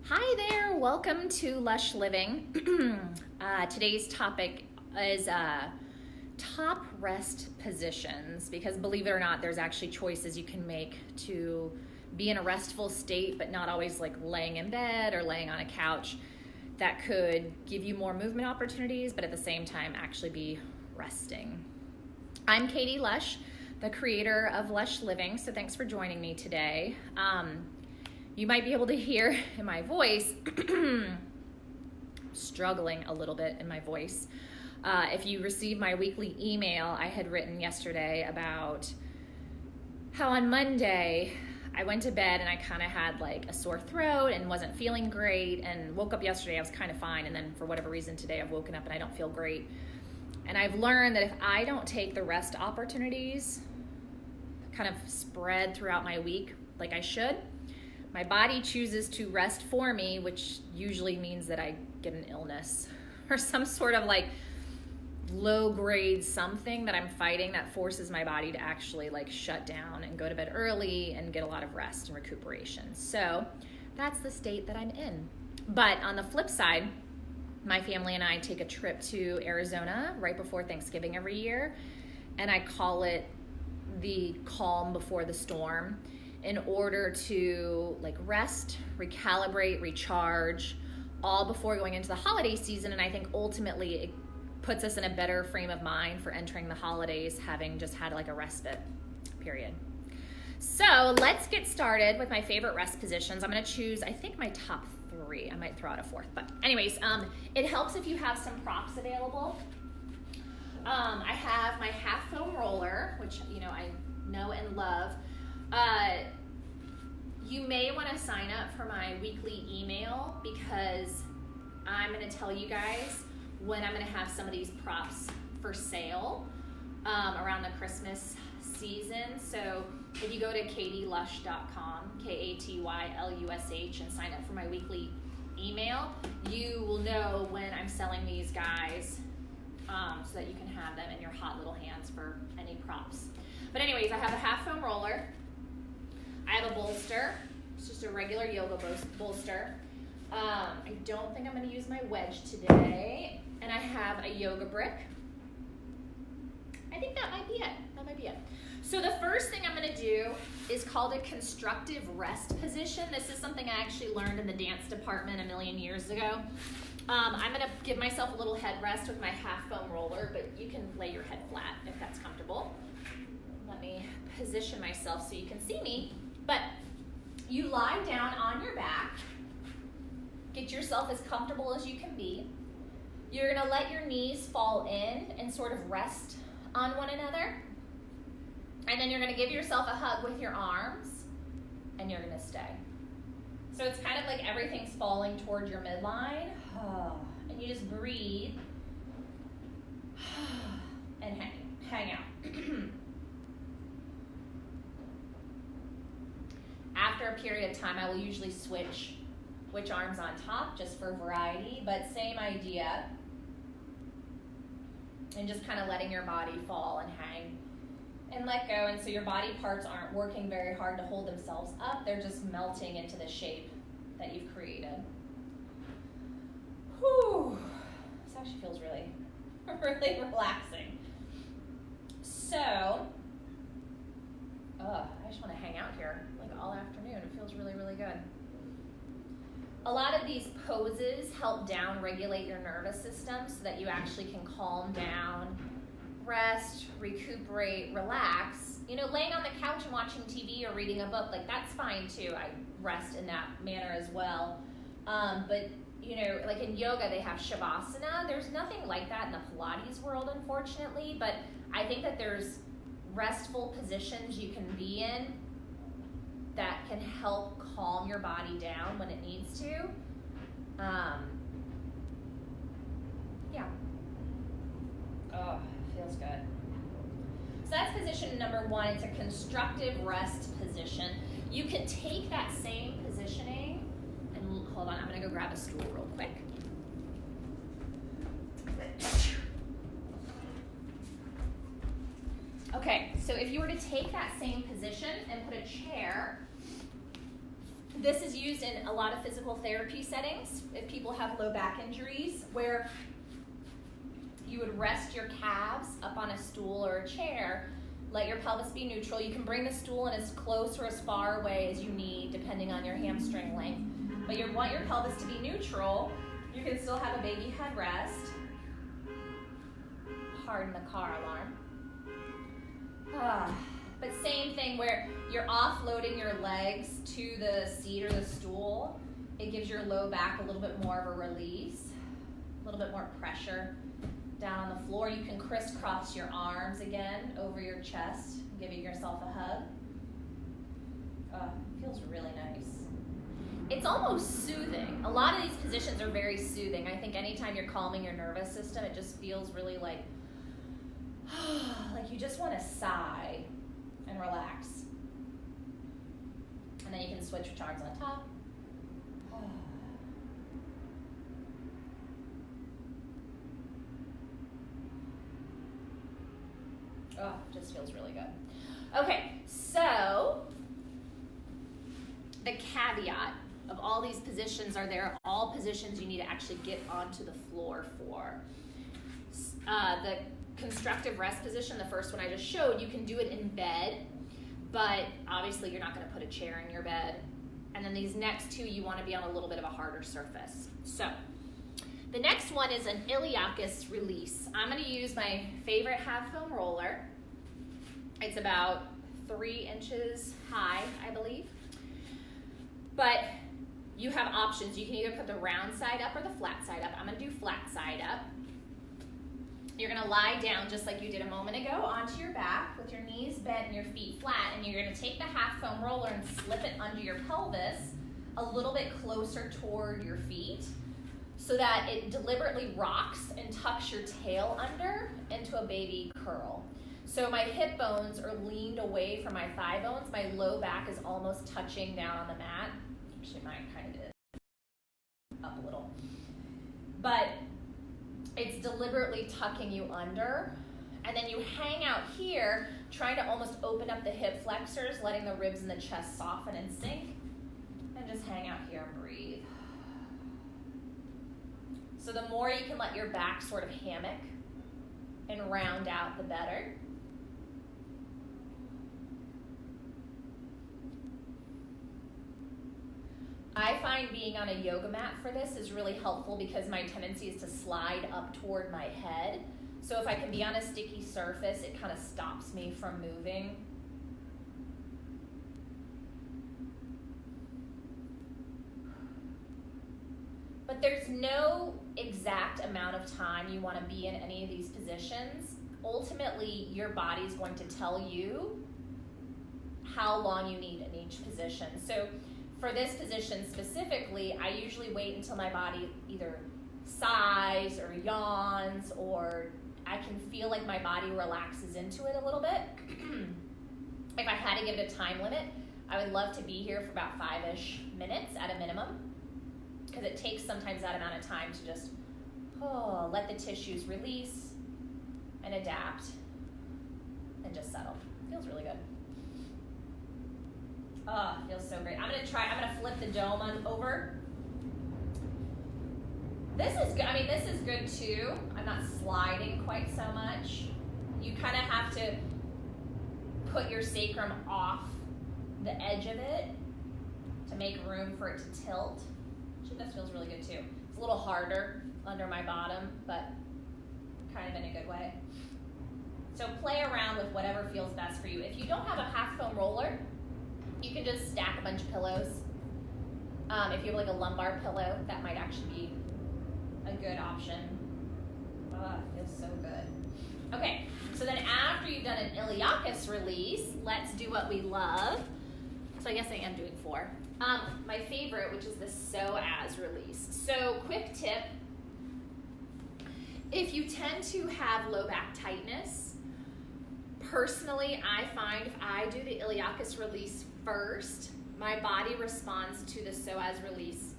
Hi there, welcome to Lush Living. Today's topic is top rest positions, because believe it or not, there's actually choices you can make to be in a restful state, but not always like laying in bed or laying on a couch. That could give you more movement opportunities, but at the same time actually be resting. I'm Katie Lush, the creator of Lush Living, so thanks for joining me today. You might be able to hear in my voice, struggling a little bit in my voice. If you received my weekly email, I had written yesterday about how on Monday I went to bed and I kind of had like a sore throat and wasn't feeling great, and woke up yesterday, I was kind of fine, and then for whatever reason today I've woken up and I don't feel great. And I've learned that if I don't take the rest opportunities kind of spread throughout my week like I should, my body chooses to rest for me, which usually means that I get an illness or some sort of like low grade something that I'm fighting that forces my body to actually like shut down and go to bed early and get a lot of rest and recuperation. So that's the state that I'm in. But on the flip side, my family and I take a trip to Arizona right before Thanksgiving every year, and I call it the calm before the storm, in order to like rest, recalibrate, recharge, all before going into the holiday season. And I think ultimately it puts us in a better frame of mind for entering the holidays, having just had like a respite period. So let's get started with my favorite rest positions. I'm gonna choose, I think, my top 3. I might throw out a 4th, but anyways, it helps if you have some props available. I have my half foam roller, which I know and love. You may want to sign up for my weekly email, because I'm going to tell you guys when I'm going to have some of these props for sale around the Christmas season. So if you go to katielush.com, KATYLUSH, and sign up for my weekly email, you will know when I'm selling these guys, so that you can have them in your hot little hands for any props. But anyways, I have a half foam roller. I have a bolster. It's just a regular yoga bolster. I don't think I'm going to use my wedge today. And I have a yoga brick. I think that might be it. So the first thing I'm going to do is called a constructive rest position. This is something I actually learned in the dance department a million years ago. I'm going to give myself a little head rest with my half foam roller, but you can lay your head flat if that's comfortable. Let me position myself so you can see me. But you lie down on your back, get yourself as comfortable as you can be. You're gonna let your knees fall in and sort of rest on one another. And then you're gonna give yourself a hug with your arms, and you're gonna stay. So it's kind of like everything's falling toward your midline. And you just breathe and hang out. After a period of time, I will usually switch which arm's on top, just for variety, but same idea. And just kind of letting your body fall and hang and let go. And so your body parts aren't working very hard to hold themselves up. They're just melting into the shape that you've created. Whew. This actually feels really, really relaxing. So, I just want to hang out here like all afternoon. It feels really, really good. A lot of these poses help down regulate your nervous system so that you actually can calm down, rest, recuperate, relax. Laying on the couch and watching TV or reading a book, like that's fine too. I rest in that manner as well. But like in yoga, they have Shavasana. There's nothing like that in the Pilates world, unfortunately, but I think that there's restful positions you can be in that can help calm your body down when it needs to. Feels good. So that's position number 1. It's a constructive rest position. You can take that same positioning and hold on, I'm gonna go grab a stool real quick. Okay, so if you were to take that same position and put a chair This is used in a lot of physical therapy settings if people have low back injuries, where you would rest your calves up on a stool or a chair, let your pelvis be neutral. You can bring the stool in as close or as far away as you need, depending on your hamstring length. But you want your pelvis to be neutral. You can still have a baby headrest. Pardon the car alarm. But same thing where you're offloading your legs to the seat or the stool. It gives your low back a little bit more of a release, a little bit more pressure down on the floor. You can crisscross your arms again over your chest, giving yourself a hug. Feels really nice. It's almost soothing. A lot of these positions are very soothing. I think anytime you're calming your nervous system, it just feels really like you just want to sigh and relax. And then you can switch with arms on top. Just feels really good. Okay, so the caveat of all these positions are they're all positions you need to actually get onto the floor for. The constructive rest position, the first one I just showed, you can do it in bed, but obviously you're not going to put a chair in your bed. And then these next two, you want to be on a little bit of a harder surface. So the next one is an Iliacus Release. I'm going to use my favorite half foam roller. It's about 3 inches high, I believe. But you have options. You can either put the round side up or the flat side up. I'm going to do flat side up. You're going to lie down just like you did a moment ago onto your back with your knees bent and your feet flat, and you're going to take the half foam roller and slip it under your pelvis a little bit closer toward your feet so that it deliberately rocks and tucks your tail under into a baby curl. So my hip bones are leaned away from my thigh bones. My low back is almost touching down on the mat. Actually, mine kind of is up a little. But it's deliberately tucking you under. And then you hang out here, trying to almost open up the hip flexors, letting the ribs and the chest soften and sink. And just hang out here and breathe. So the more you can let your back sort of hammock and round out, the better. I find being on a yoga mat for this is really helpful because my tendency is to slide up toward my head. So if I can be on a sticky surface, it kind of stops me from moving. But there's no exact amount of time you want to be in any of these positions. Ultimately, your body's going to tell you how long you need in each position. So for this position specifically, I usually wait until my body either sighs or yawns, or I can feel like my body relaxes into it a little bit. If I had to give it a time limit, I would love to be here for about 5-ish minutes at a minimum, because it takes sometimes that amount of time to just let the tissues release and adapt and just settle. Feels really good. Feels so great. I'm gonna flip the dome over. This is good. I mean, this is good too. I'm not sliding quite so much. You kind of have to put your sacrum off the edge of it to make room for it to tilt. Actually, this feels really good too. It's a little harder under my bottom, but kind of in a good way. So play around with whatever feels best for you. If you don't have a half foam roller, you can just stack a bunch of pillows. If you have like a lumbar pillow, that might actually be a good option. It feels so good. Okay, so then after you've done an Iliacus release, let's do what we love. So I guess I am doing 4. My favorite, which is the Soas Release. So quick tip, if you tend to have low back tightness, personally, I find if I do the Iliacus Release first, my body responds to the Soas Release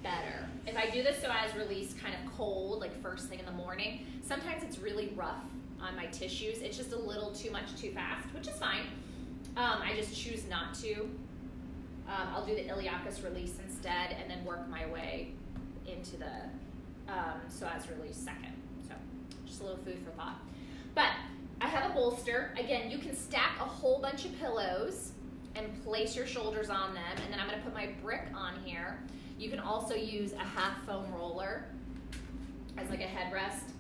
better. If I do the Soas Release kind of cold, like first thing in the morning, sometimes it's really rough on my tissues. It's just a little too much too fast, which is fine. I just choose not to. I'll do the Iliacus Release instead and then work my way into the Soas Release second. So just a little food for thought. But I have a bolster. Again, you can stack a whole bunch of pillows and place your shoulders on them, and then I'm going to put my brick on here. You can also use a half foam roller as like a headrest.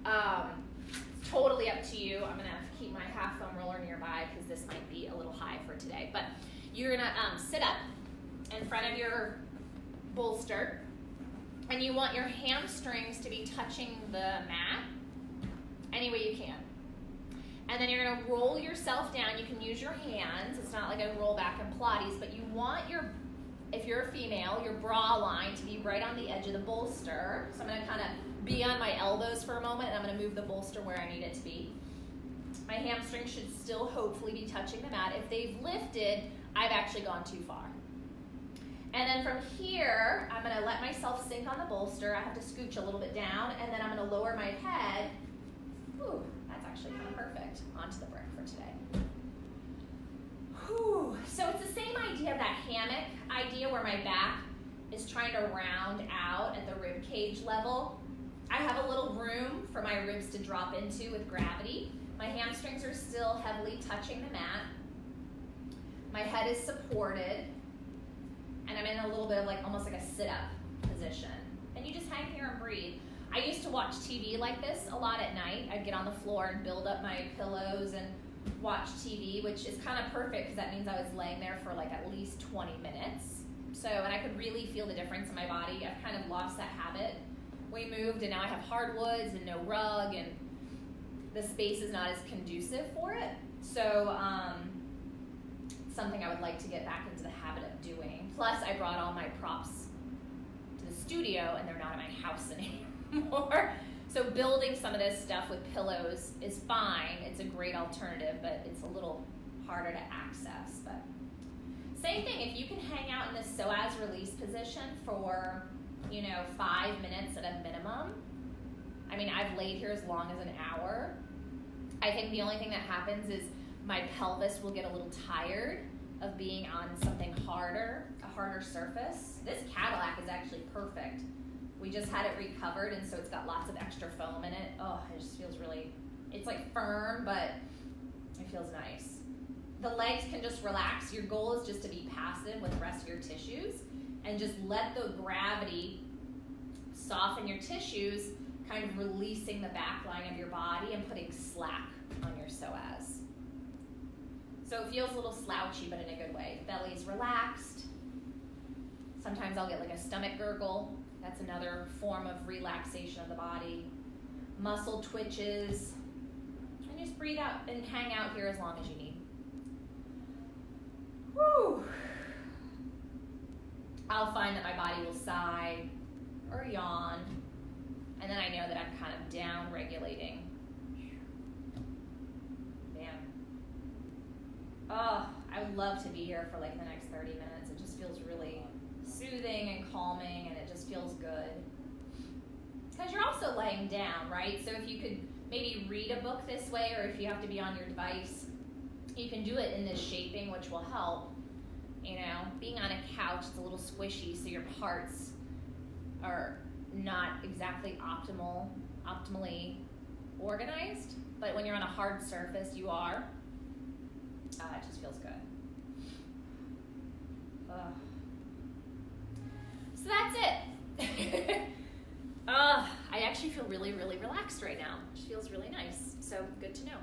It's totally up to you. I'm going to keep my half foam roller nearby because this might be a little high for today. But you're going to sit up in front of your bolster, and you want your hamstrings to be touching the mat any way you can. And then you're going to roll yourself down. You can use your hands. It's not like a roll back in Pilates, but you want your, if you're a female, your bra line to be right on the edge of the bolster. So I'm going to kind of be on my elbows for a moment, and I'm going to move the bolster where I need it to be. My hamstrings should still hopefully be touching the mat. If they've lifted, I've actually gone too far. And then from here, I'm going to let myself sink on the bolster. I have to scooch a little bit down, and then I'm going to lower my head. Whew, that's actually kind of perfect. Onto the brick for today. Whew. So it's the same idea of that hammock idea where my back is trying to round out at the rib cage level. I have a little room for my ribs to drop into with gravity. My hamstrings are still heavily touching the mat. My head is supported. And I'm in a little bit of like almost like a sit-up position. And you just hang here and breathe. I used to watch TV like this a lot at night. I'd get on the floor and build up my pillows and watch TV, which is kind of perfect because that means I was laying there for like at least 20 minutes. So, and I could really feel the difference in my body. I've kind of lost that habit. We moved and now I have hardwoods and no rug, and the space is not as conducive for it. So, something I would like to get back into the habit of doing. Plus, I brought all my props to the studio and they're not in my house anymore. So building some of this stuff with pillows is fine. It's a great alternative, but it's a little harder to access. But same thing, if you can hang out in this Soas Release position for, 5 minutes at a minimum. I mean, I've laid here as long as an hour. I think the only thing that happens is my pelvis will get a little tired of being on something harder, a harder surface. This Cadillac is actually perfect. We just had it recovered, and so it's got lots of extra foam in it. Oh, it just feels really, it's like firm, but it feels nice. The legs can just relax. Your goal is just to be passive with the rest of your tissues and just let the gravity soften your tissues, kind of releasing the back line of your body and putting slack on your psoas. So it feels a little slouchy, but in a good way. The belly's relaxed. Sometimes I'll get like a stomach gurgle. That's another form of relaxation of the body. Muscle twitches. And just breathe out and hang out here as long as you need. Whew. I'll find that my body will sigh or yawn. And then I know that I'm kind of down regulating. Man. Oh, I would love to be here for like the next 30 minutes. It just feels really soothing and calming, and it just feels good. Because you're also laying down, right? So if you could maybe read a book this way, or if you have to be on your device, you can do it in this shaping, which will help. Being on a couch, it's a little squishy, so your parts are not exactly optimally organized. But when you're on a hard surface, you are. It just feels good. So that's it. I actually feel really, really relaxed right now, which feels really nice. So good to know.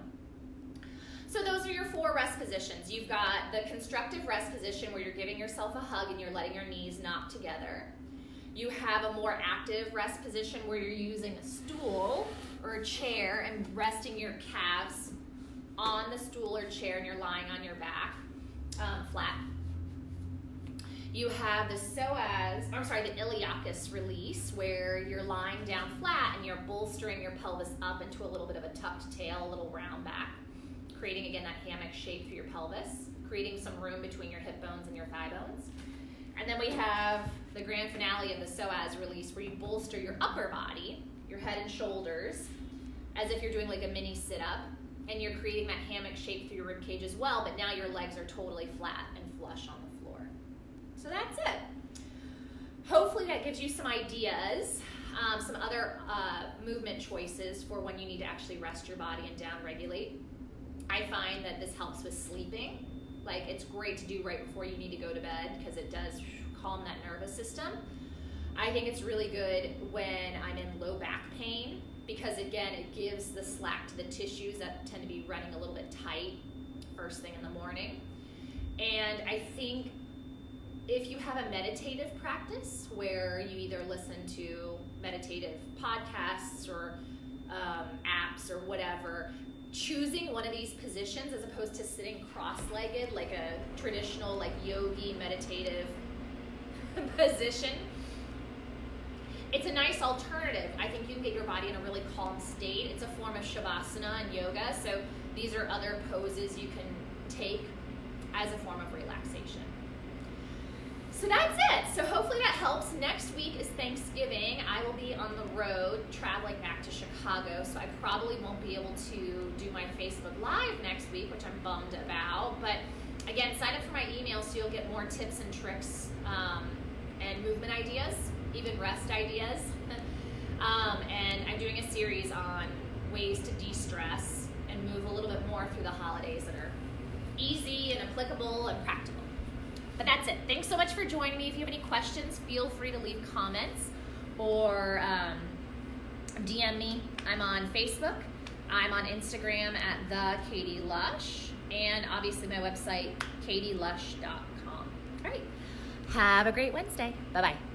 So those are your 4 rest positions. You've got the constructive rest position where you're giving yourself a hug and you're letting your knees knock together. You have a more active rest position where you're using a stool or a chair and resting your calves on the stool or chair, and you're lying on your back flat. You have the Iliacus Release, where you're lying down flat and you're bolstering your pelvis up into a little bit of a tucked tail, a little round back, creating, again, that hammock shape for your pelvis, creating some room between your hip bones and your thigh bones. And then we have the grand finale of the Soas Release, where you bolster your upper body, your head and shoulders, as if you're doing like a mini sit-up, and you're creating that hammock shape through your rib cage as well, but now your legs are totally flat and flush on the floor. So that's it. Hopefully that gives you some ideas, some other movement choices for when you need to actually rest your body and down-regulate. I find that this helps with sleeping. Like, it's great to do right before you need to go to bed because it does calm that nervous system. I think it's really good when I'm in low back pain because, again, it gives the slack to the tissues that tend to be running a little bit tight first thing in the morning. And I think if you have a meditative practice where you either listen to meditative podcasts or apps or whatever, choosing one of these positions as opposed to sitting cross-legged like a traditional like yogi meditative position, it's a nice alternative. I think you can get your body in a really calm state. It's a form of shavasana in yoga, so these are other poses you can take as a form of relaxation. So that's it. So hopefully that helps. Next week is Thanksgiving. I will be on the road traveling back to Chicago, so I probably won't be able to do my Facebook Live next week, which I'm bummed about. But again, sign up for my email so you'll get more tips and tricks and movement ideas, even rest ideas. And I'm doing a series on ways to de-stress and move a little bit more through the holidays that are easy and applicable and practical. But that's it. Thanks so much for joining me. If you have any questions, feel free to leave comments or DM me. I'm on Facebook. I'm on Instagram at the Katie Lush, and obviously my website, katielush.com. All right. Have a great Wednesday. Bye-bye.